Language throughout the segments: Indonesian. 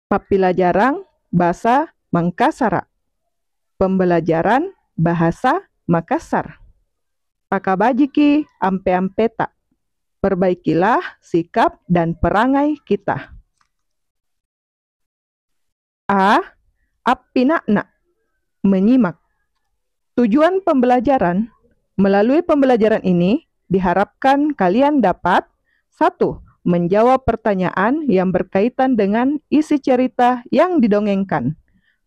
Papelajaran Bahasa Mangkasar. Pembelajaran Bahasa Makassar. Pakabajiki ampe-ampeta. Perbaikilah sikap dan perangai kita. A. Appinakna. Menyimak. Tujuan pembelajaran. Melalui pembelajaran ini, diharapkan kalian dapat 1. Menjawab pertanyaan yang berkaitan dengan isi cerita yang didongengkan.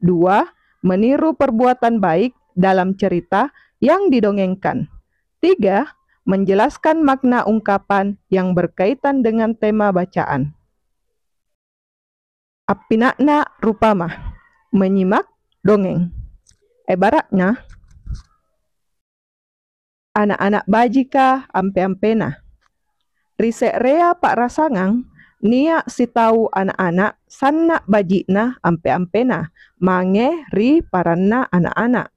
2. Meniru perbuatan baik dalam cerita yang didongengkan. 3. Menjelaskan makna ungkapan yang berkaitan dengan tema bacaan. Appinakna rupama. Menyimak dongeng. Ibaratnya, anak-anak bajika ampe-ampena. Risek rea Pak Rasangang, niak si tahu anak-anak sannak bajikna ampe-ampena, mange ri paranna anak-anak.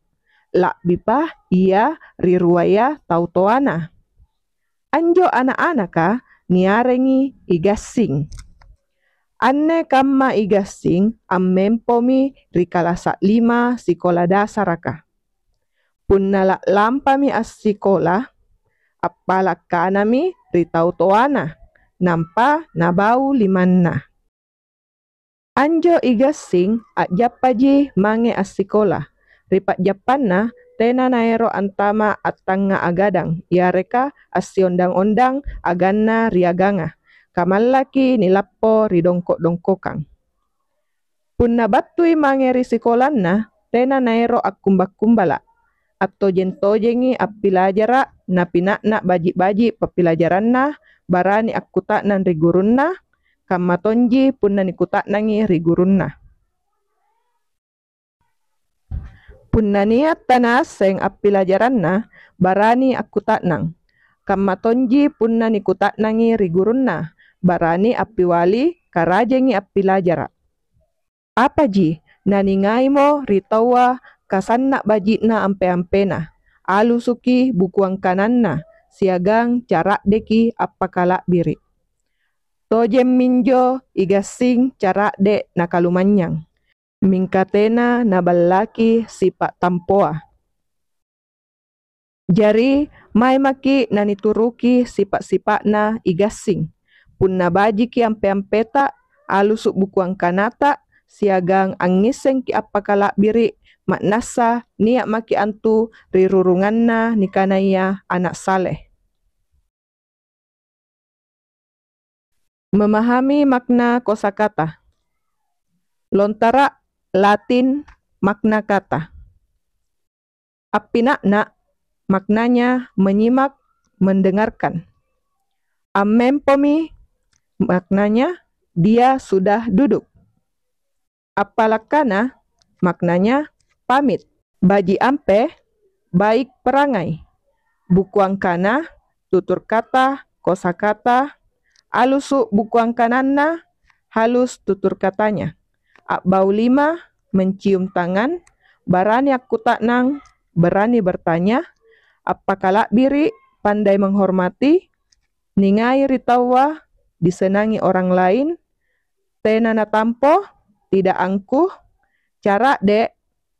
Lak bipah ia ri ruaya tau toana. Anjo anak-anaka niarengi igasing. Anne kamma igasing ammempomi ri kalasa 5 sikola dasaraka. Punnalak lampami as sikola, appalak kanami ritau toana, nampa nabau limanna. Anjo igasing at japaji mange as sikola, ripat japanna tena naero antama at tanga agadang, yareka as undang-undang aganna riaganga, kamallaki nilappo ridongkok-dongkokang. Punna battui mange ri sikolanna, tena naero akkumbak-kumbala, atau jentojengi appilajara na pinakna baji-baji papilajaranna barani akkutaknan ri gurunna kamma tonji punna nikutaknangi ri gurunna. Punna niat tanaseng appilajaranna barani akkutaknang kamma tonji punna nikutaknangi ri gurunna barani appiwali karajengi appilajara. Apa ji naningaimo ri tawa kasanna bajikna ampe-ampena, alusuki bukuang kananna, siagang carak deki apakala biri. Tojem minjo igasing carak dek nakalumanyang, mingkatena naballaki sipak tampoa. Jari mai maki nanituruki sipak-sipakna igasing, punna bajiki ampe-ampeta alusuk bukuang kanata, siagang angiseng ki apakala biri, maknasa niat maki antu rirurunganna nikanaya anak saleh. Memahami makna kosakata. Lontara Latin makna kata. Appinakna maknanya menyimak, mendengarkan. Ammempomi maknanya dia sudah duduk. Appalakana maknanya pamit. Baji ampe, baik perangai. Bukuang kana, tutur kata, kosakata. Alusu bukuang kananna, halus tutur katanya. Akbau 5, mencium tangan. Barani akkutaknang, berani bertanya. Apakala biri, pandai menghormati. Ningai ritawa, disenangi orang lain. Tena natampo, tidak angkuh. Cara dek,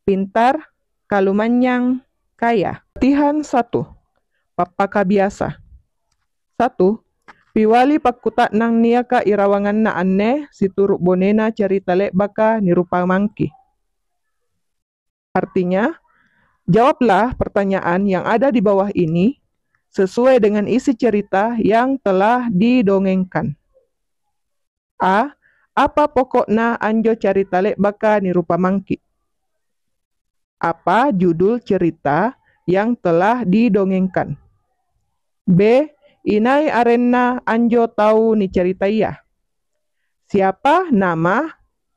pintar, kalumanyang, kaya. Latihan 1. Papaka biasa. 1. Piwali pakkutaknang niaka irawangan na anne situruk bonena cerita lek baka nirupa mangki. Artinya, jawablah pertanyaan yang ada di bawah ini sesuai dengan isi cerita yang telah didongengkan. A. Apa pokokna anjo cerita lek baka nirupa mangki? Apa judul cerita yang telah didongengkan? B. Inai arenna anjo tahu ni cerita iya? Siapa nama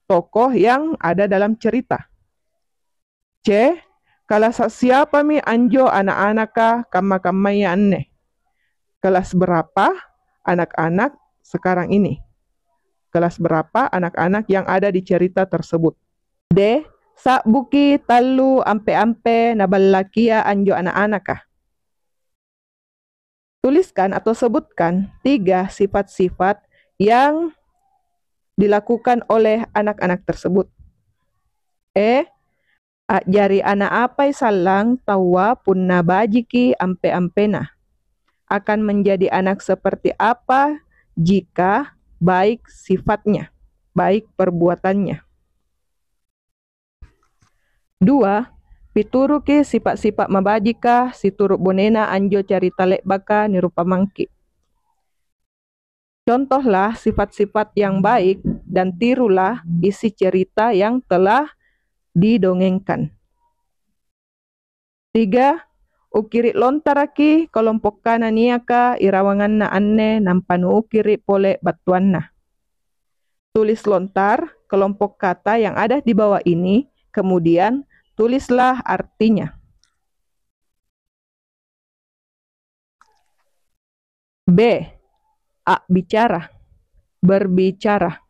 tokoh yang ada dalam cerita? C. Kelas siapa mi anjo anak-anaka kamma-kammaya anne? Kelas berapa anak-anak sekarang ini? Kelas berapa anak-anak yang ada di cerita tersebut? D. Sak buki talu ampe-ampe naballakia anjo anak-anaka. Tuliskan atau sebutkan 3 sifat-sifat yang dilakukan oleh anak-anak tersebut. Ajari anak apai salang tawa punna bajiki ampe-ampena. Akan menjadi anak seperti apa jika baik sifatnya, baik perbuatannya. 2. Pituruki sifat-sifat mabajika siturut bonena anjo carita lek baka nirupa mangki. Contohlah sifat-sifat yang baik dan tirulah isi cerita yang telah didongengkan. 3. Ukiri lontaraki kelompok kana niaka irawangan na anne nampanu ukiri pole batuanna. Tulis lontar kelompok kata yang ada di bawah ini, kemudian tulislah artinya. B. Bicara, berbicara.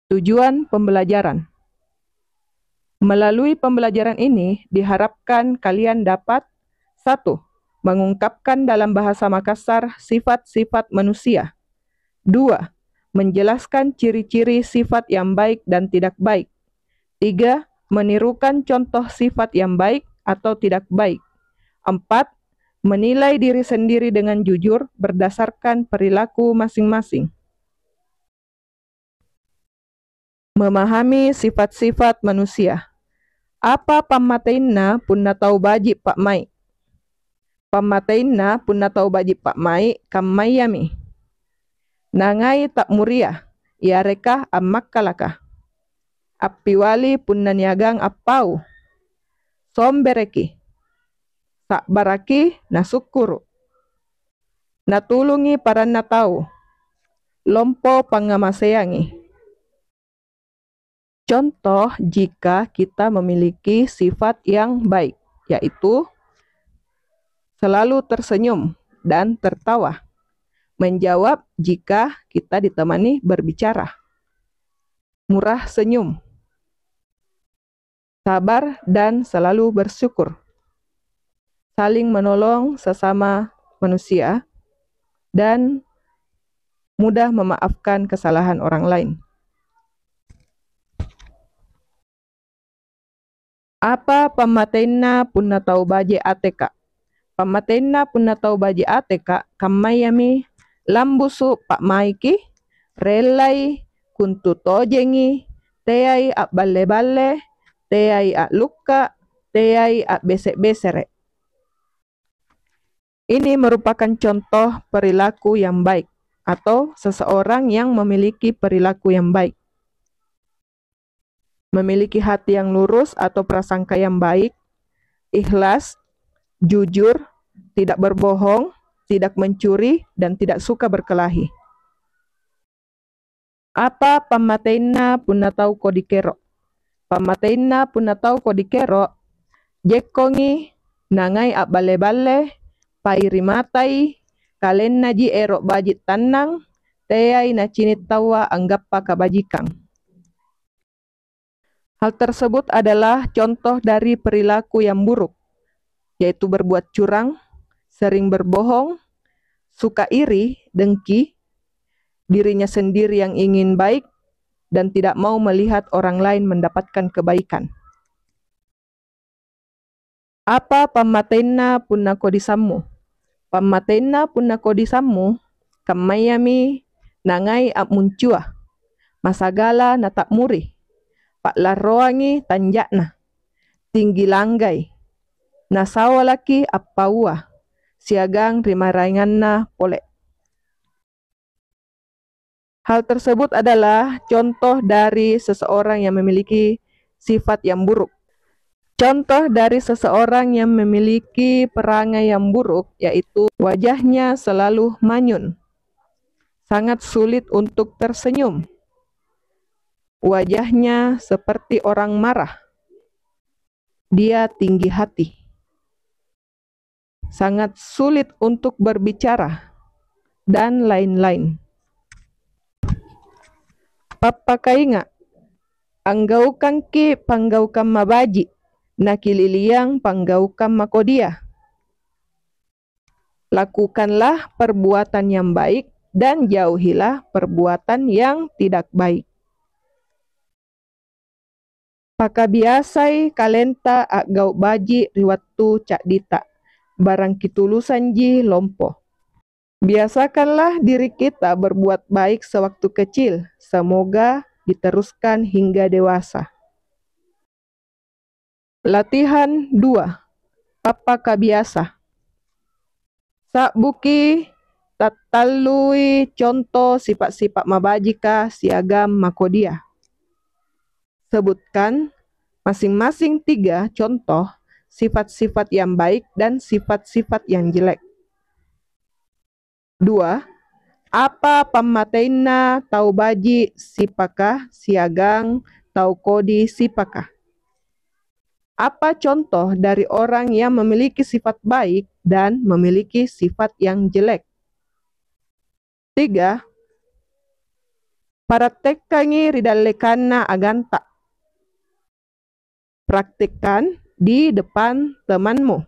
Tujuan pembelajaran. Melalui pembelajaran ini diharapkan kalian dapat 1. Mengungkapkan dalam bahasa Makassar sifat-sifat manusia. 2. Menjelaskan ciri-ciri sifat yang baik dan tidak baik. 3. Menirukan contoh sifat yang baik atau tidak baik. 4. Menilai diri sendiri dengan jujur berdasarkan perilaku masing-masing. Memahami sifat-sifat manusia. Apa pamatainna punna tau baji Pak Mai? Pamatainna punna tau baji Pak Mai kammayami. Nangai tak muria, iarekah ammakkalaka. Appiwali punna niagang appau. Sombereki. Sakbaraki nasukuru. Natulungi para natau. Lompo pangamaseangi. Contoh jika kita memiliki sifat yang baik, yaitu selalu tersenyum dan tertawa. Menjawab jika kita ditemani berbicara. Murah senyum. Sabar dan selalu bersyukur. Saling menolong sesama manusia, dan mudah memaafkan kesalahan orang lain. Apa pamatenna punna tau baje ateka? Pamatenna punna tau baje ateka kammayami lambusu Pak Maiki relai kuntu tojengi teai ak balle-balle teai ak luka teai ak besek-besere. Ini merupakan contoh perilaku yang baik atau seseorang yang memiliki perilaku yang baik. Memiliki hati yang lurus atau prasangka yang baik, ikhlas, jujur, tidak berbohong, tidak mencuri, dan tidak suka berkelahi. Apa pamatenna punna tau kodikero? Pamatenna punna tau kodikero, jekongi nangai ak bale-bale, pairimatai, kalen naji erok bajit tanang, teai na cinit tawa anggappa kabajikang. Hal tersebut adalah contoh dari perilaku yang buruk, yaitu berbuat curang, sering berbohong, suka iri, dengki, dirinya sendiri yang ingin baik, dan tidak mau melihat orang lain mendapatkan kebaikan. Apa pamatenna punna kodisammu? Pamatenna punna kodisammu, kammayami nangai ap muncua, masagala na tak muri, pak larroangi tanjakna, tinggi langgai, nasawalaki appaua, siagang rimarainganna pole. Hal tersebut adalah contoh dari seseorang yang memiliki sifat yang buruk. Contoh dari seseorang yang memiliki perangai yang buruk, yaitu wajahnya selalu manyun, sangat sulit untuk tersenyum. Wajahnya seperti orang marah. Dia tinggi hati. Sangat sulit untuk berbicara, dan lain-lain. Papakainga, anggaukan ki panggaukan mabaji, nakililiang panggaukan makodia. Lakukanlah perbuatan yang baik dan jauhilah perbuatan yang tidak baik. Pakabiasay kalenta agau baji riwattu cak dita, barang kitulusan ji lompo. Biasakanlah diri kita berbuat baik sewaktu kecil, semoga diteruskan hingga dewasa. Latihan 2. Papakabiasa. Sakbuki tatalui contoh sifat-sifat mabajika siagam makodia. Sebutkan masing-masing 3 contoh sifat-sifat yang baik dan sifat-sifat yang jelek. 2. Apa pamateina tau baji sipakah siagang tau kodi sipakah? Apa contoh dari orang yang memiliki sifat baik dan memiliki sifat yang jelek? 3. Parattekangi ridallekana aganta. Praktikkan di depan temanmu.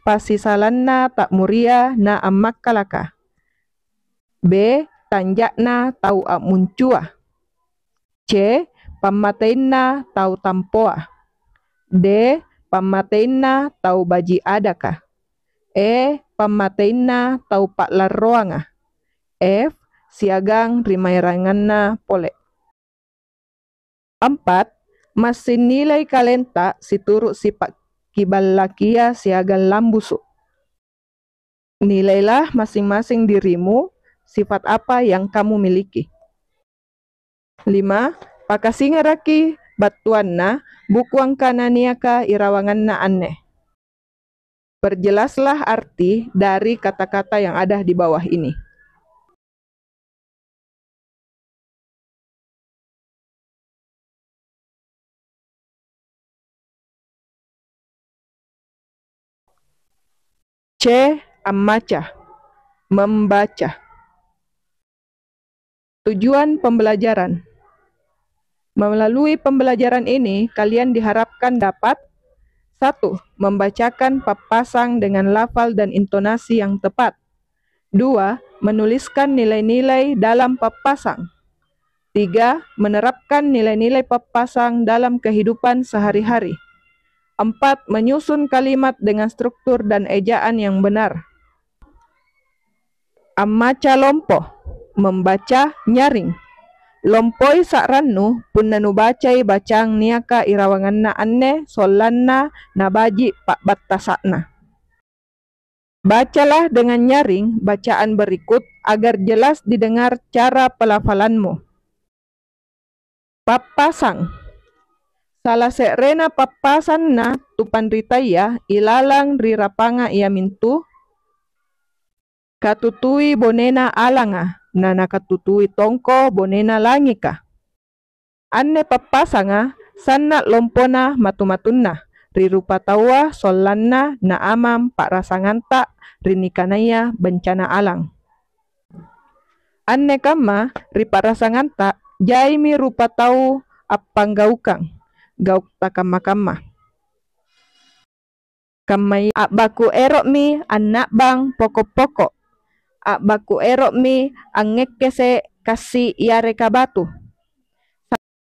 Pasisalanna tak muria na ammakkalaka. B. Tanjakna tau muncua. C. Pamateina tau tampoa. D. Pamateina tau baji adaka. E. Pamateina tau pak larroanga. F. Siagang rimairanganna pole. 4. Masin nilai kalenta siturut sifat kibalakia siagang lambusu. Nilailah masing-masing dirimu sifat apa yang kamu miliki. 5. Pakasingaraki batuanna bukuang kananiaka irawanganna aneh. Perjelaslah arti dari kata-kata yang ada di bawah ini. C. Ammaca, membaca. Tujuan pembelajaran. Melalui pembelajaran ini, kalian diharapkan dapat 1. Membacakan papasang dengan lafal dan intonasi yang tepat. 2. Menuliskan nilai-nilai dalam papasang. 3. Menerapkan nilai-nilai papasang dalam kehidupan sehari-hari. 4. Menyusun kalimat dengan struktur dan ejaan yang benar. Ammaca lompo, membaca nyaring. Lompoi sakrannu punnanu bacai bacang niaka irawanganna anne sollanna nabaji pak battasakna. Bacalah dengan nyaring bacaan berikut agar jelas didengar cara pelafalanmu. Papasang. Salah se'rena papasanna tupan ritaya ilalang rirapanga ia mintu katutui bonena alanga nana katutui tongko bonena langika. Anne papasanga sanna lompona matu-matunna rirupa tawa sollanna na amam pak rasanganta rinikanaya bencana alang. Anne kama ripa rasanganta jaimi rupa tau appang gaukang gauk takama-kama. Kamai akbaku erok mi anak bang pokok-pokok. Akbaku erok mi angekese kasi iare kabatu.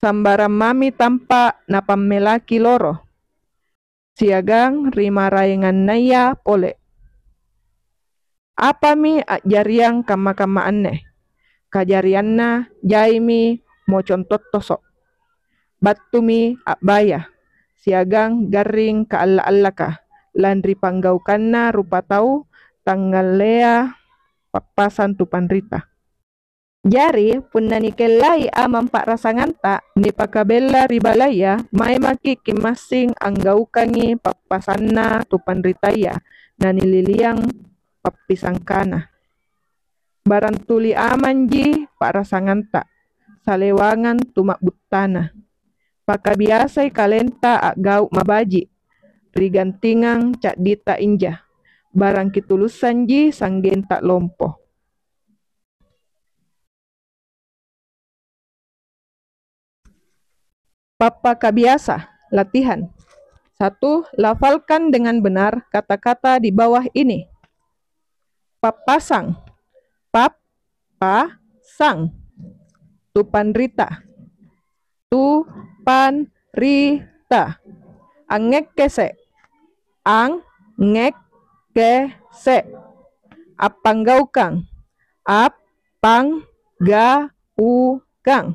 Sambaram mami tampa napamelaki loro. Siagang rimarayangan naya pole. Apa mi ajariang kama-kama aneh. Kajarianna jaimi mo contot tosok. Batumi akbaya. Siagang garing ka alla-allaka. Lan ripanggaukanna rupa tau tanggal lea papasan tupan rita. Jari punnani kelai amam pak rasanganta ni pakabella ribalaya mai maki kimasing anggaukangi papasanna tupan ritaya nani liliang papisangkana. Barantuli amanji pak rasanganta salewangan tumak buttana. Pakabiasay kalenta agau mabaji rigantingang cak dita inja. Barang kitulusan ji sanggen tak lompo. Papakabiasa. Latihan. 1. Lafalkan dengan benar kata-kata di bawah ini. Papasang. Pap, pa, sang. Tupan Rita. Tupan Rita. Angek kese. Ang, ngek, kese. Apanggaukang. Apang, ga, u, kang.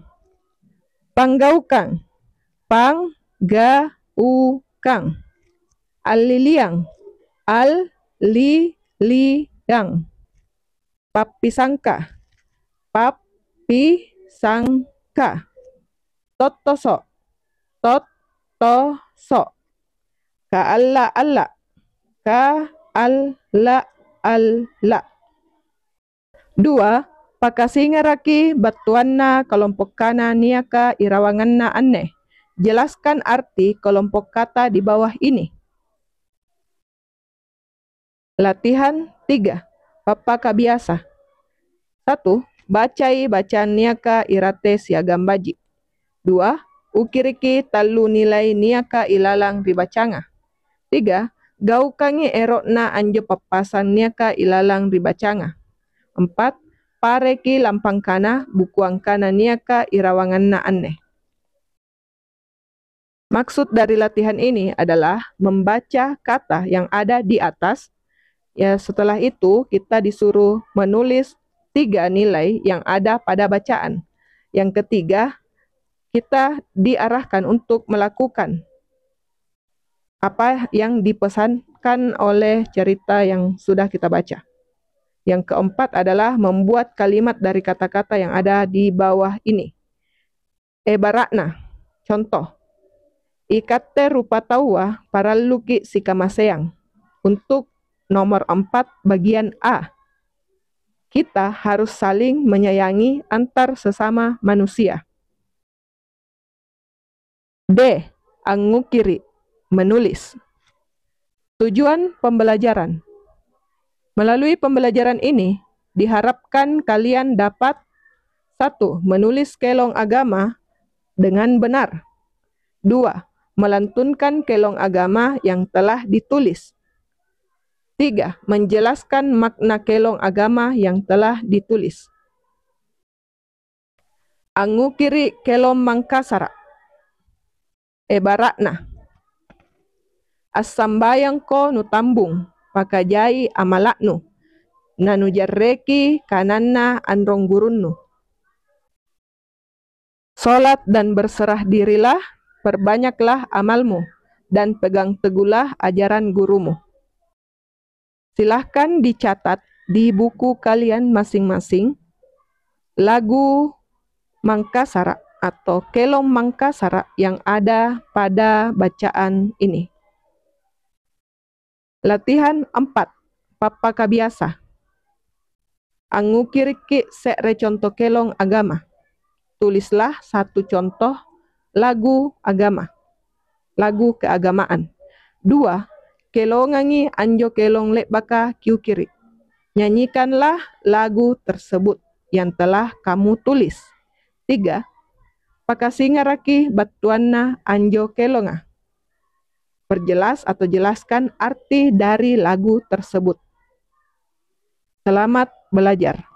Panggaukang. Pang, ga, u, kang. Aliliang. Al, li, li, yang. Papisangka. Papi, sangka. Totoso. Totoso. Kaala-ala. Kaala-ala. 2. Pakasingaraki batuanna kelompok kana niaka irawanganna aneh. Jelaskan arti kelompok kata di bawah ini. Latihan 3. Papaka biasa. 1. Bacai bacaan niaka irate siagam baji. 2. Ukiriki talu nilai niaka ilalang ribacanga. 3. Gaukangi erokna anjo papasan niaka ilalang ribacanga. 4. Pareki lampang kana bukuang kana niaka irawanganna aneh. Maksud dari latihan ini adalah membaca kata yang ada di atas. Ya, setelah itu kita disuruh menulis 3 nilai yang ada pada bacaan. Yang ketiga, kita diarahkan untuk melakukan apa yang dipesankan oleh cerita yang sudah kita baca. Yang keempat adalah membuat kalimat dari kata-kata yang ada di bawah ini. Ebaratna, contoh. Ikate rupa tawa para luki sikamaseang. Untuk nomor 4 bagian A. Kita harus saling menyayangi antar sesama manusia. D. Angukiri, menulis. Tujuan pembelajaran. Melalui pembelajaran ini, diharapkan kalian dapat 1. Menulis kelong agama dengan benar. 2. Melantunkan kelong agama yang telah ditulis. 3. Menjelaskan makna kelong agama yang telah ditulis. Angukiri kelong mangkasara. Ebaratna. Asambayang ko nutambung, pakajai amalaknu. Nanujarreki kananna androng gurunnu. Solat dan berserah dirilah, perbanyaklah amalmu, dan pegang teguhlah ajaran gurumu. Silahkan dicatat di buku kalian masing-masing lagu Mangkasara atau kelong Mangkasara yang ada pada bacaan ini. Latihan 4. Papaka biasa. Angukiriki sekre contoh kelong agama. Tulislah 1 contoh lagu agama, lagu keagamaan. 2. Kelongangi anjo kelong lek baka kiukiri. Nyanyikanlah lagu tersebut yang telah kamu tulis. 3. Pakasingaraki batuanna anjo kelonga. Perjelas atau jelaskan arti dari lagu tersebut. Selamat belajar.